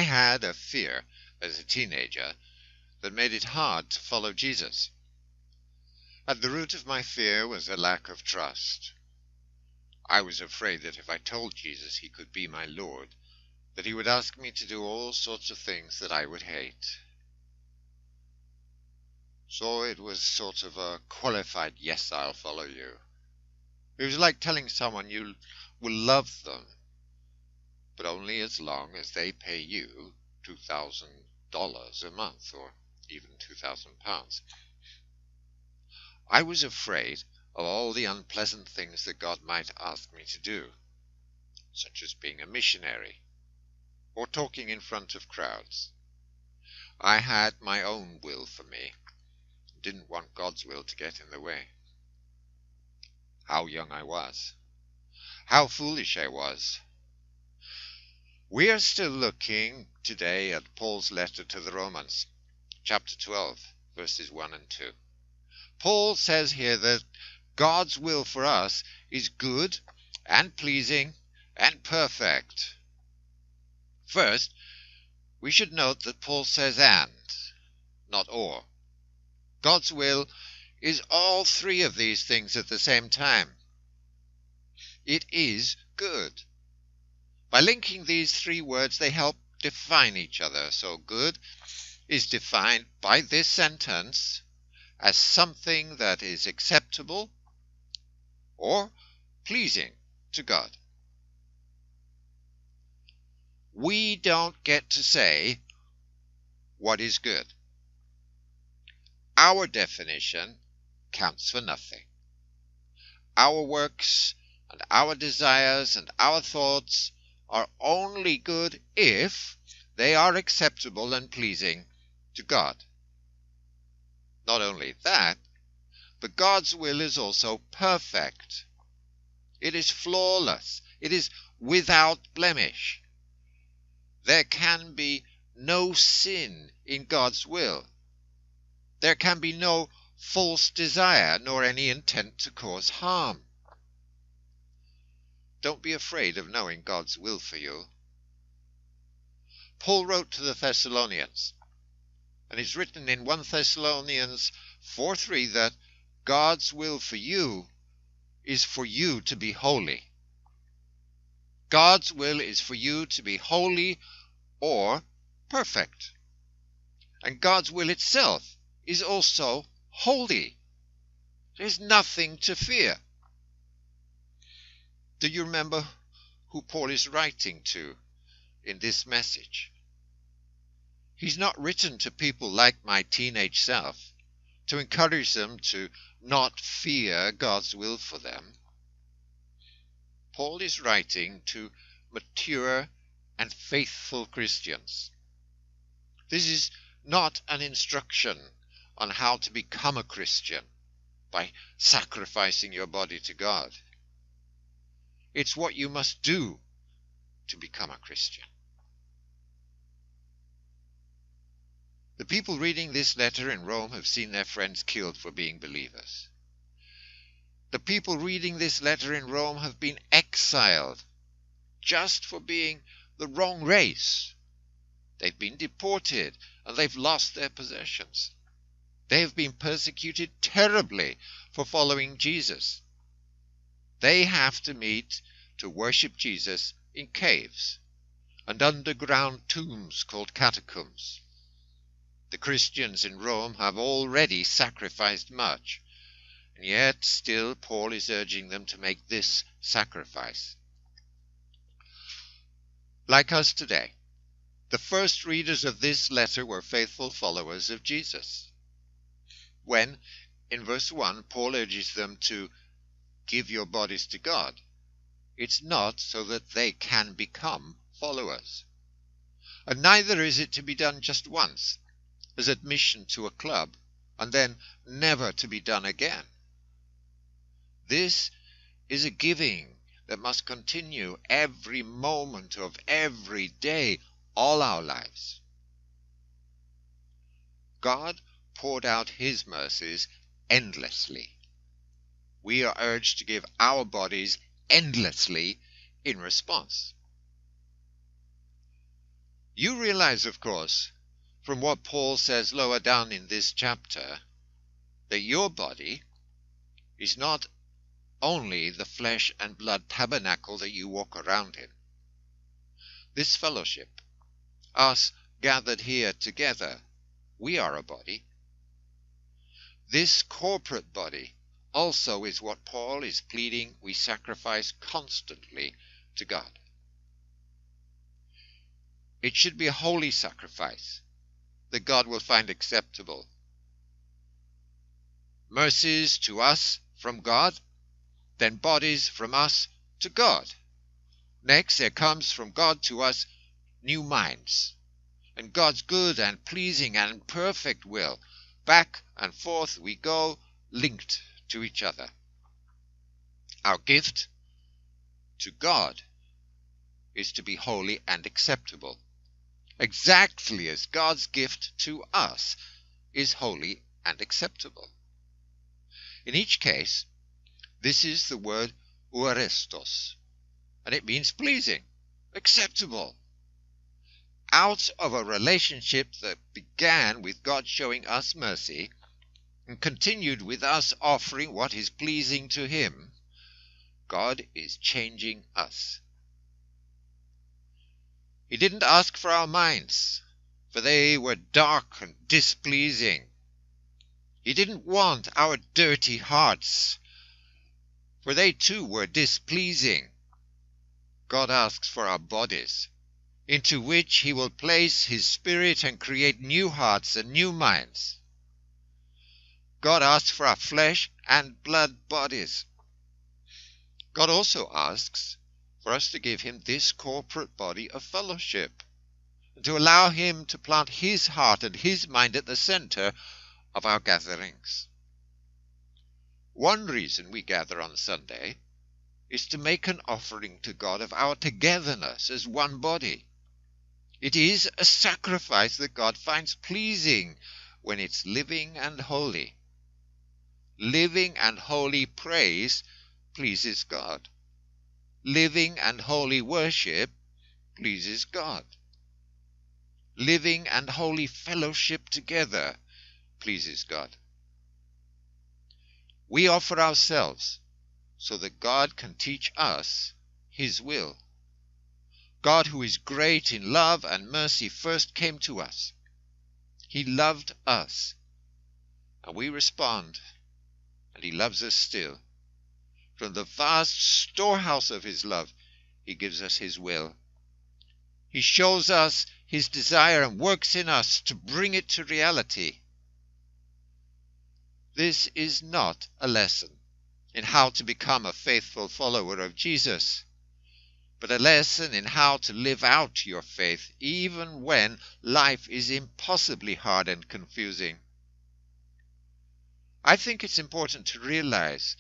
had a fear as a teenager that made it hard to follow Jesus. At the root of my fear was a lack of trust. I was afraid that if I told Jesus he could be my Lord, that he would ask me to do all sorts of things that I would hate. So it was sort of a qualified, yes, I'll follow you. It was like telling someone you will love them, but only as long as they pay you $2,000 a month, or even £2,000. I was afraid of all the unpleasant things that God might ask me to do, such as being a missionary, or talking in front of crowds. I had my own will for me, and didn't want God's will to get in the way. How young I was! How foolish I was! We are still looking today at Paul's letter to the Romans, chapter 12, verses 1 and 2. Paul says here that God's will for us is good and pleasing and perfect. First, we should note that Paul says and, not or. God's will is all three of these things at the same time. It is good. By linking these three words, they help define each other. So good is defined by this sentence as something that is acceptable or pleasing to God. We don't get to say what is good. Our definition counts for nothing. Our works and our desires and our thoughts are only good if they are acceptable and pleasing to God. Not only that, but God's will is also perfect. It is flawless. It is without blemish. There can be no sin in God's will. There can be no false desire, nor any intent to cause harm. Don't be afraid of knowing God's will for you. Paul wrote to the Thessalonians, and it's written in 1 Thessalonians 4:3 that God's will for you is for you to be holy. God's will is for you to be holy or perfect. And God's will itself is also holy. There's nothing to fear. Do you remember who Paul is writing to in this message? He's not written to people like my teenage self to encourage them to not fear God's will for them. Paul is writing to mature and faithful Christians. This is not an instruction on how to become a Christian by sacrificing your body to God. It's what you must do to become a Christian. The people reading this letter in Rome have seen their friends killed for being believers. The people reading this letter in Rome have been exiled just for being the wrong race. They've been deported and they've lost their possessions. They have been persecuted terribly for following Jesus. They have to meet to worship Jesus in caves and underground tombs called catacombs. The Christians in Rome have already sacrificed much, and yet still Paul is urging them to make this sacrifice. Like us today, the first readers of this letter were faithful followers of Jesus. When, in verse 1, Paul urges them to give your bodies to God, it's not so that they can become followers. And neither is it to be done just once, as admission to a club, and then never to be done again. This is a giving that must continue every moment of every day, all our lives. God poured out his mercies endlessly. We are urged to give our bodies endlessly in response. You realize, of course, from what Paul says lower down in this chapter, that your body is not only the flesh and blood tabernacle that you walk around in. This fellowship, us gathered here together, we are a body. This corporate body also is what Paul is pleading we sacrifice constantly to God. It should be a holy sacrifice that God will find acceptable. Mercies to us from God, then bodies from us to God. Next, there comes from God to us new minds, and God's good and pleasing and perfect will. Back and forth we go, linked to each other. Our gift to God is to be holy and acceptable, exactly as God's gift to us is holy and acceptable. In each case, this is the word ouarestos, and it means pleasing, acceptable. Out of a relationship that began with God showing us mercy and continued with us offering what is pleasing to Him, God is changing us. He didn't ask for our minds, for they were dark and displeasing. He didn't want our dirty hearts, for they too were displeasing. God asks for our bodies, into which He will place His Spirit and create new hearts and new minds. God asks for our flesh and blood bodies. God also asks for us to give Him this corporate body of fellowship, and to allow Him to plant His heart and His mind at the center of our gatherings. One reason we gather on Sunday is to make an offering to God of our togetherness as one body. It is a sacrifice that God finds pleasing when it's living and holy. Living and holy praise pleases God. Living and holy worship pleases God. Living and holy fellowship together pleases God. We offer ourselves so that God can teach us His will. God, who is great in love and mercy, first came to us. He loved us, and we respond, and He loves us still. From the vast storehouse of His love, He gives us His will. He shows us His desire and works in us to bring it to reality. This is not a lesson in how to become a faithful follower of Jesus, but a lesson in how to live out your faith even when life is impossibly hard and confusing. I think it's important to realize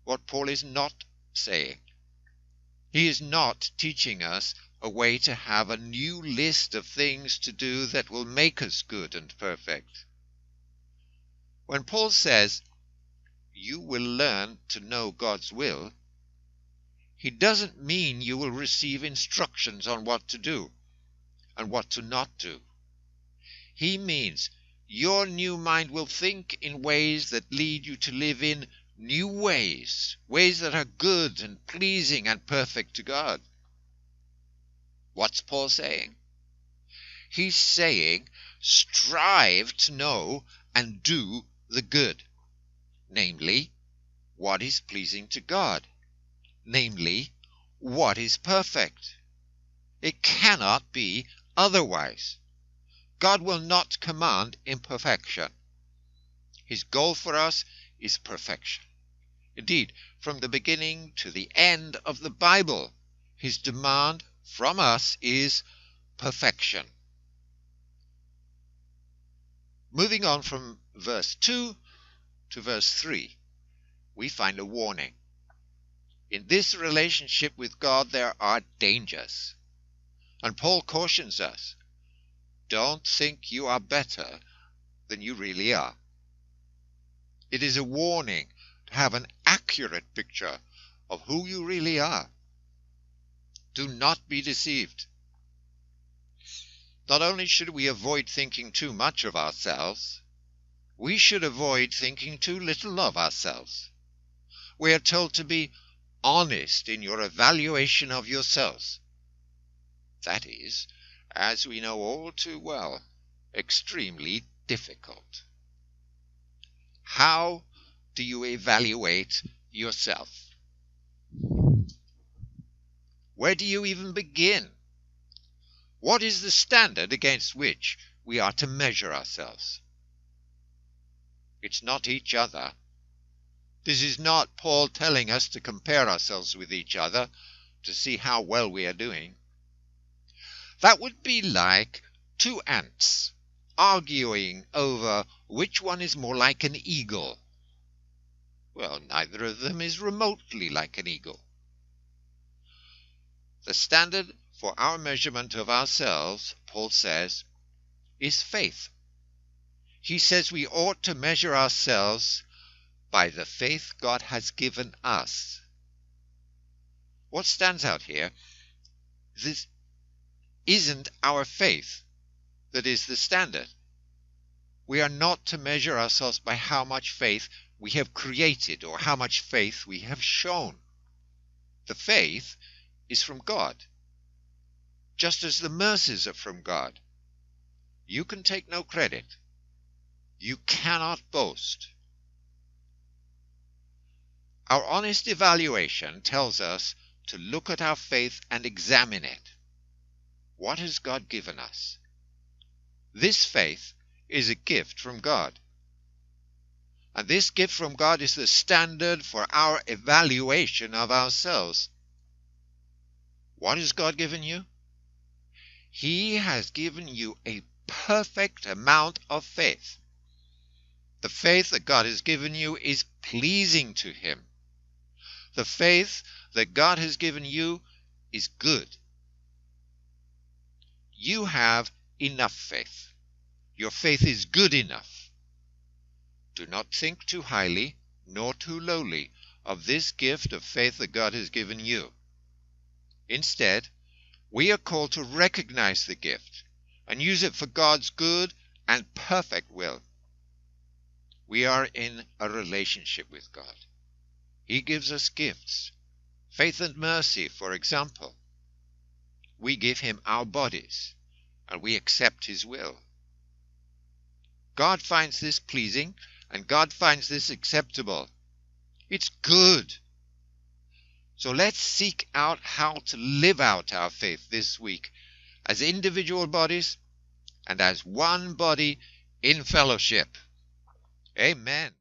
what Paul is not saying. He is not teaching us a way to have a new list of things to do that will make us good and perfect. When Paul says, you will learn to know God's will, he doesn't mean you will receive instructions on what to do and what to not do. He means your new mind will think in ways that lead you to live in new ways, ways that are good and pleasing and perfect to God. What's Paul saying? He's saying, strive to know and do the good, namely, what is pleasing to God, namely, what is perfect. It cannot be otherwise. God will not command imperfection. His goal for us is perfection. Indeed, from the beginning to the end of the Bible, His demand from us is perfection. Moving on from verse 2 to verse 3, we find a warning. In this relationship with God, there are dangers. And Paul cautions us, don't think you are better than you really are. It is a warning to have an accurate picture of who you really are. Do not be deceived. Not only should we avoid thinking too much of ourselves, we should avoid thinking too little of ourselves. We are told to be honest in your evaluation of yourselves. That is, as we know all too well, extremely difficult. How do you evaluate yourself? Where do you even begin? What is the standard against which we are to measure ourselves? It's not each other. This is not Paul telling us to compare ourselves with each other to see how well we are doing. That would be like two ants arguing over which one is more like an eagle. Well, neither of them is remotely like an eagle. The standard for our measurement of ourselves, Paul says, is faith. He says we ought to measure ourselves by the faith God has given us. What stands out here? This isn't our faith that is the standard. We are not to measure ourselves by how much faith we have created or how much faith we have shown. The faith is from God, just as the mercies are from God. You can take no credit. You cannot boast. Our honest evaluation tells us to look at our faith and examine it. What has God given us? This faith is a gift from God. And this gift from God is the standard for our evaluation of ourselves. What has God given you? He has given you a perfect amount of faith. The faith that God has given you is pleasing to Him. The faith that God has given you is good. You have enough faith. Your faith is good enough. Do not think too highly nor too lowly of this gift of faith that God has given you. Instead, we are called to recognize the gift and use it for God's good and perfect will. We are in a relationship with God. He gives us gifts. Faith and mercy, for example. We give Him our bodies, and we accept His will. God finds this pleasing, and God finds this acceptable. It's good. So let's seek out how to live out our faith this week as individual bodies and as one body in fellowship. Amen.